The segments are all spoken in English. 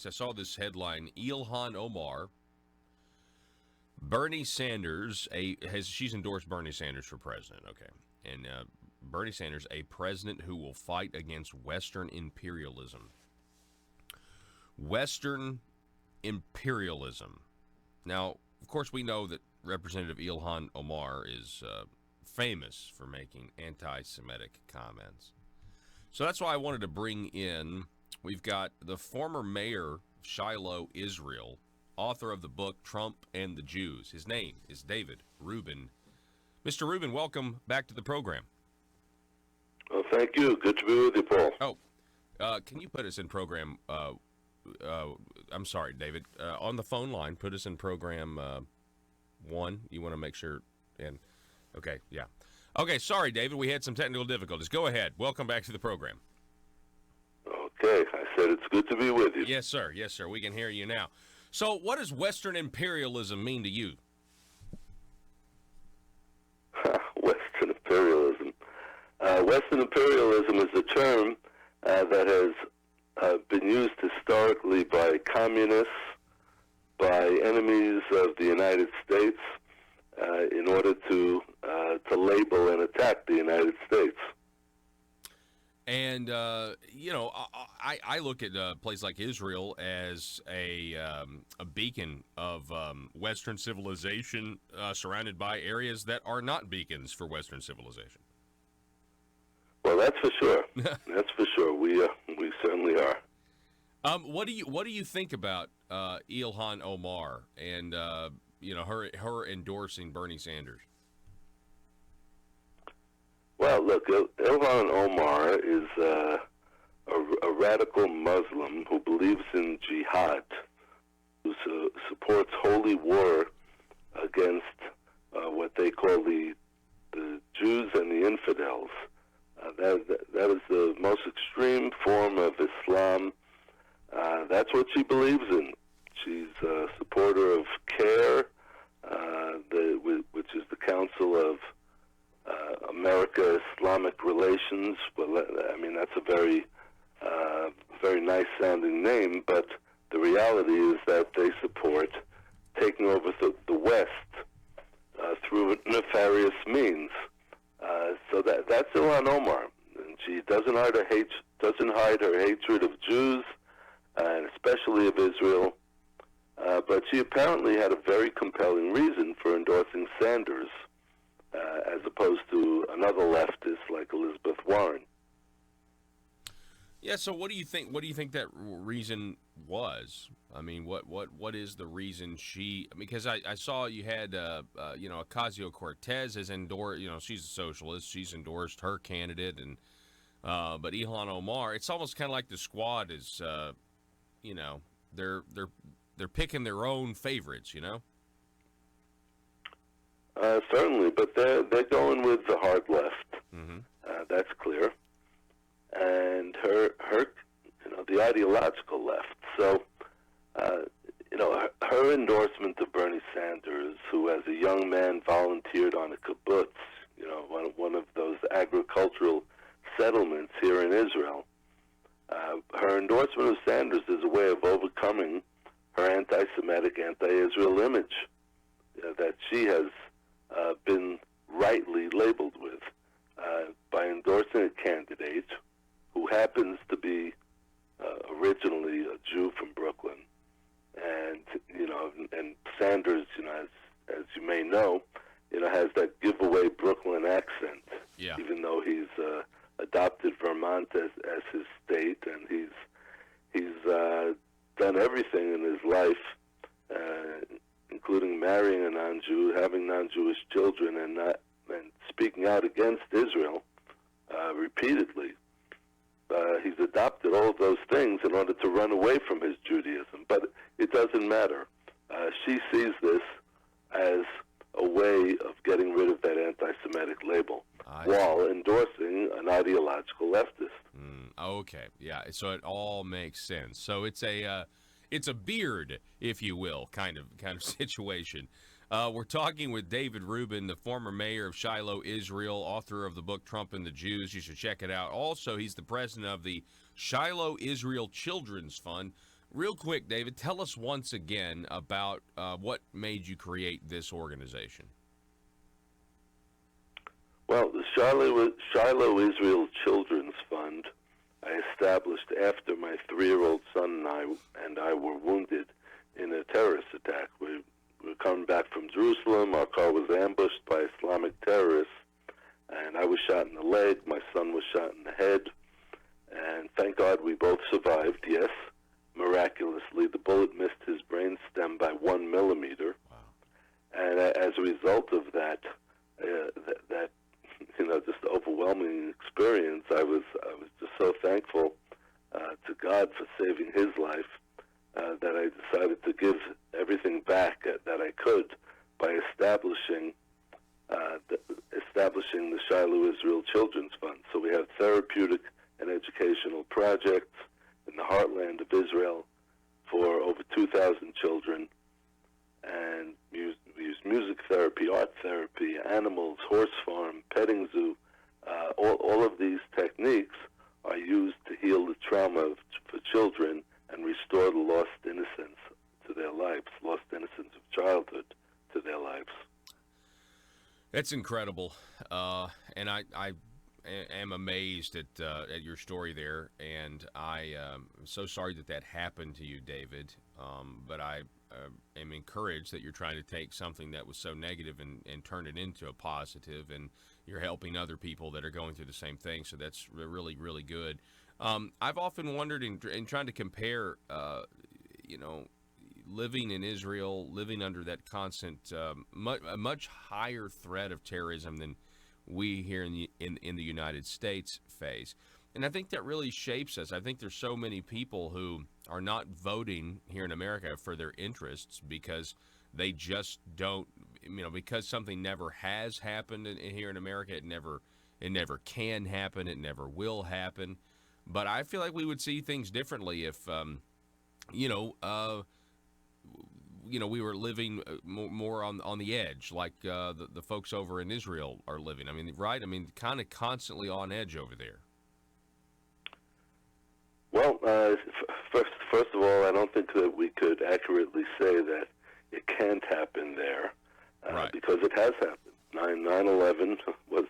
I saw this headline: Illhan Omar, Bernie Sanders, she's endorsed Bernie Sanders for president. Okay, and Bernie Sanders, a president who will fight against Western imperialism. Western imperialism. Now, of course, we know that Representative Illhan Omar is famous for making anti-Semitic comments. So that's why I wanted to bring in, we've got the former mayor of Shiloh, Israel, author of the book Trump and the Jews. His name is David Rubin. Mr. Rubin, welcome back to the program. Well, thank you. Good to be with you, Paul. Can you put us in program, I'm sorry, David, on the phone line, put us in program 1. You want to make sure, okay, yeah. Okay, sorry, David, we had some technical difficulties. Go ahead. Welcome back to the program. Okay, I said it's good to be with you. Yes, sir. Yes, sir. We can hear you now. So what does Western imperialism mean to you? Western imperialism. Western imperialism is a term that has been used historically by communists, by enemies of the United States, in order to label and attack the United States. And, I look at a place like Israel as a beacon of Western civilization, surrounded by areas that are not beacons for Western civilization. Well, that's for sure. That's for sure. We certainly are. What do you think about Illhan Omar and her endorsing Bernie Sanders? Well, look, Illhan Omar is a radical Muslim who believes in jihad, who supports holy war against what they call the Jews and the infidels. That is the most extreme form of Islam. That's what she believes in. She's a supporter of CARE, which is the Council of America Islamic Relations. Well, I mean, that's a very nice sounding name, but the reality is that they support taking over the West through nefarious means. So that's Illhan Omar, and she doesn't hide her hatred of Jews, and especially of Israel. But she apparently had a very compelling reason for endorsing Sanders, as opposed to another leftist like Elizabeth Warren. Yeah. So, what do you think? What do you think that reason was? I mean, what is the reason she? Because I saw you had Ocasio-Cortez has endorsed. She's a socialist. She's endorsed her candidate, and but Illhan Omar. It's almost kind of like the squad is. They're picking their own favorites. Certainly, but they're going with the hard left. Mm-hmm. That's clear. And her, the ideological left. So, her endorsement of Bernie Sanders, who as a young man volunteered on a kibbutz, one of those agricultural settlements here in Israel. Her endorsement of Sanders is a way of overcoming her anti-Semitic, anti-Israel image that she has been rightly labeled with by endorsing a candidate who happens to be originally a Jew from Brooklyn, and and Sanders, as you may know, has that giveaway Brooklyn accent. Yeah. Even though he's adopted Vermont as his state, and he's done everything in his life, including marrying a non-Jew, having non-Jewish children, and speaking out against Israel repeatedly. He's adopted all of those things in order to run away from his Judaism, but it doesn't matter. She sees this as a way of getting rid of that anti-Semitic label while endorsing an ideological leftist. Okay, yeah. So it all makes sense. So it's a beard, if you will, kind of situation. We're talking with David Rubin, the former mayor of Shiloh, Israel, author of the book Trump and the Jews. You should check it out. Also, he's the president of the Shiloh Israel Children's Fund. Real quick, David, tell us once again about what made you create this organization. Well, the Shiloh Israel Children's Fund I established after my 3-year-old son and I were wounded in a terrorist attack. We were coming back from Jerusalem. Our car was ambushed by Islamic terrorists, and I was shot in the leg. My son was shot in the head, and thank God we both survived, yes, miraculously. The bullet missed his brain stem by 1 millimeter. Wow. And as a result of that, just overwhelming experience, I was just so thankful to God for saving his life that I decided to give everything back that I could by establishing the Shiloh Israel Children's Fund. So we have therapeutic and educational projects in the heartland of Israel for over 2,000 children, and we use music therapy, art therapy, animals, horse farm, petting zoo. All of these techniques are used to heal the trauma for children and restore the lost innocence to their lives, lost innocence of childhood to their lives. That's incredible, and I am amazed at your story there, and I am so sorry that happened to you, David. But I am encouraged that you're trying to take something that was so negative and turn it into a positive, and you're helping other people that are going through the same thing. So that's really, really good. I've often wondered in trying to compare, living in Israel, living under that constant, a much higher threat of terrorism than we here in the United States face. And I think that really shapes us. I think there's so many people who are not voting here in America for their interests because they just don't, because something never has happened here in America. It never can happen. It never will happen. But I feel like we would see things differently if, we were living more on the edge, like the folks over in Israel are living. Right? Kind of constantly on edge over there. Well, first of all, I don't think that we could accurately say that it can't happen there, right, because it has happened. 9/11 was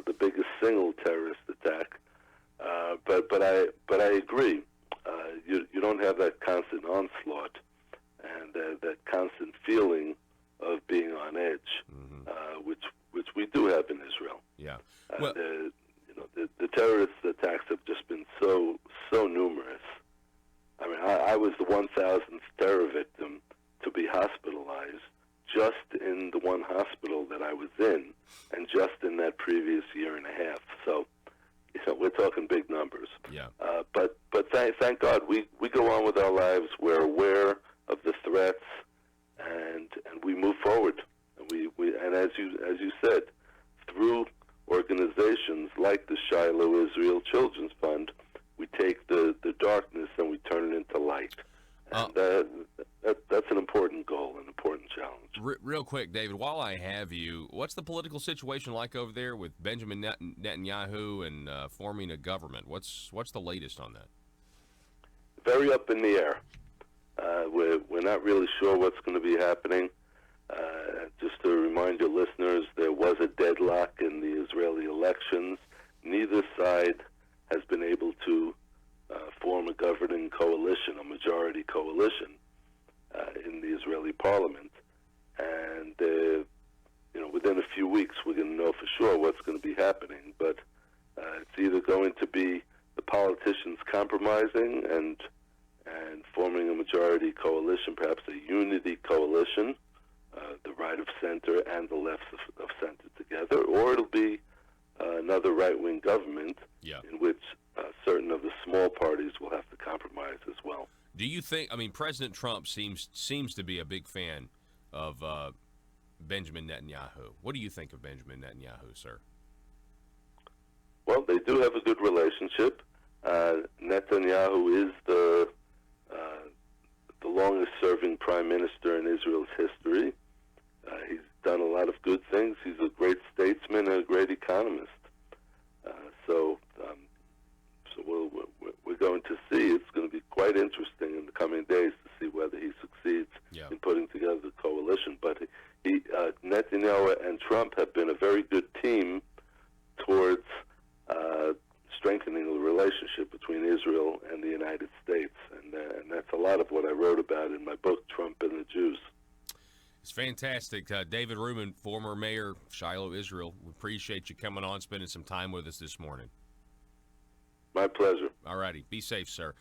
the biggest single terrorist attack. But I agree. You don't have that constant onslaught and that constant feeling of being on edge, which we do have in Israel. Yeah. Well, the terrorist attacks have just been so numerous. I was the 1,000th terror victim to be hospitalized just in the one hospital that I was in, and just in that previous year and a half. So, we're talking big numbers. Yeah. But thank God we go on with our lives. We're aware of the threats, and we move forward. And as you said, through organizations like the Shiloh Israel Children's Fund, we take the darkness and we turn it into light. And that's an important goal, an important challenge. Real quick, David, while I have you, what's the political situation like over there with Benjamin Netanyahu and forming a government? What's the latest on that? Very up in the air. We're not really sure what's going to be happening. Just to remind your listeners, there was a deadlock in the Israeli elections. Neither side has been able to form a governing coalition, a majority coalition in the Israeli parliament. And, within a few weeks, we're going to know for sure what's going to be happening. But it's either going to be the politicians compromising and forming a majority coalition, perhaps a unity coalition, the right of center and the left of center together, or it'll be another right-wing government in which certain of the small parties will have to compromise as well. Do you think, President Trump seems to be a big fan of Benjamin Netanyahu. What do you think of Benjamin Netanyahu, sir? Well, they do have a good relationship. Netanyahu is the longest-serving prime minister in Israel's history. He's done a lot of good things. He's a great statesman and a great economist. So we're going to see. It's going to be quite quite interesting in the coming days to see whether he succeeds Yeah. in putting together the coalition. But Netanyahu and Trump have been a very good team towards strengthening the relationship between Israel and the United States, and that's a lot of what I wrote about in my book, Trump and the Jews. It's fantastic. David Rubin, former mayor of Shiloh, Israel. We appreciate you coming on, spending some time with us this morning. My pleasure. All righty. Be safe, sir.